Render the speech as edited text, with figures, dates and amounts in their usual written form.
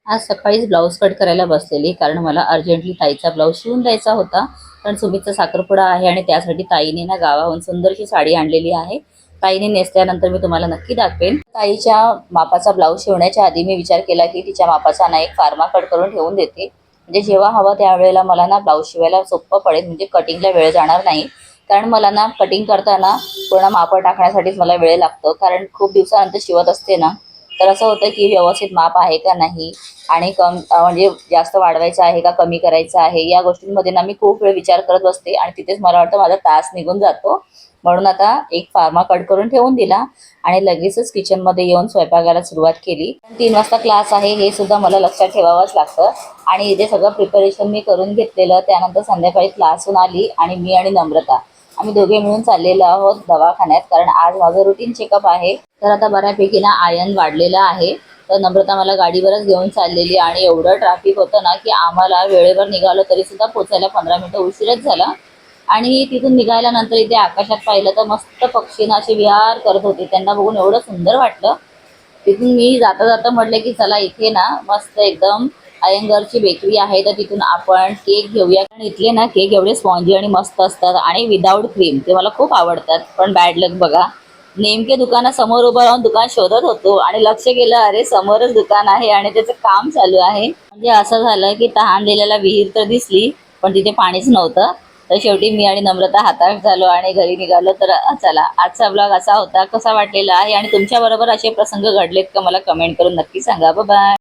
आज सकाळीच blouse cut करायला बसलेली, कारण मला अर्जंटली ताईचा ब्लाऊज शिवून द्यायचा होता. कारण सुमीचा साखरपुडा आहे आणि त्यासाठी ताईने ना गावाहून सुंदरशी साडी आणलेली आहे. ताईने नेसल्यानंतर मी तुम्हाला नक्की दाखवेन. ताईच्या मापाचा ब्लाऊज शिवण्याच्या आधी मी विचार केला की तिच्या मापाचा ना एक फार्मा कट करून ठेवून देते, म्हणजे जेव्हा हवं त्यावेळेला मला ना ब्लाऊज शिवायला सोपं पडेल, म्हणजे कटिंगला वेळ जाणार नाही. कारण मला ना कटिंग करताना पूर्ण माप टाकण्यासाठीच मला वेळ लागतो, कारण खूप दिवसानंतर शिवत असते ना. तर असं होतं की व्यवस्थित माप आहे का नाही, आणि म्हणजे जास्त वाढवायचं आहे का कमी करायचं आहे, या गोष्टींमध्ये ना मी खूप वेळ विचार करत बसते आणि तिथेच मला वाटतं माझा तास निघून जातो. म्हणून आता एक फार्मा कट करून ठेवून दिला आणि लगेचच किचनमध्ये येऊन स्वयंपाकाला सुरुवात केली. 3 वाजता क्लास आहे हे सुद्धा मला लक्षात ठेवावंच लागतं. आणि इथे सगळं प्रिपरेशन मी करून घेतलेलं. त्यानंतर संध्याकाळी क्लासहून आली आणि मी आणि नम्रता आम्ही दोघे मिळून चाललेलो आहोत दवाखान्यात, कारण आज माझं रुटीन चेकअप आहे. तर आता बऱ्यापैकी ना आयन वाढलेलं आहे. तर नम्रता मला गाडीवरच घेऊन चाललेली आणि एवढं ट्रॅफिक होतं ना की आम्हाला वेळेवर निघालो तरी सुद्धा पोचायला 15 मिनिटं उशीरच झाला. आणि तिथून निघाल्यानंतर इथे आकाशात पाहिलं तर मस्त पक्षी ना असे विहार करत होते, त्यांना बघून एवढं सुंदर वाटलं. तिथून मी जाता जाता म्हटलं की चला इथे ना मस्त एकदम अयंगरची बेकरी आहे, तर तिथून आपण केक घेऊया. कारण इथले ना केक एवढे स्पॉन्जी आणि मस्त असतात आणि विदाऊट क्रीम, ते मला खूप आवडतात. पण बॅड लक बघा, नेमके दुकानासमोर उभं राहून दुकान शोधत होतो आणि लक्ष गेलं अरे समोरच दुकान आहे आणि त्याचं काम चालू आहे. म्हणजे असं झालं की तहानलेल्याला विहीर तर दिसली पण तिथे पाणीच नव्हतं. तर शेवटी मी आणि नम्रता हाताश झालो आणि घरी निघालो. तर चला, आजचा ब्लॉग असा होता, कसा वाटलेला आहे आणि तुमच्याबरोबर असे प्रसंग घडलेत का मला कमेंट करून नक्की सांगा. बाय.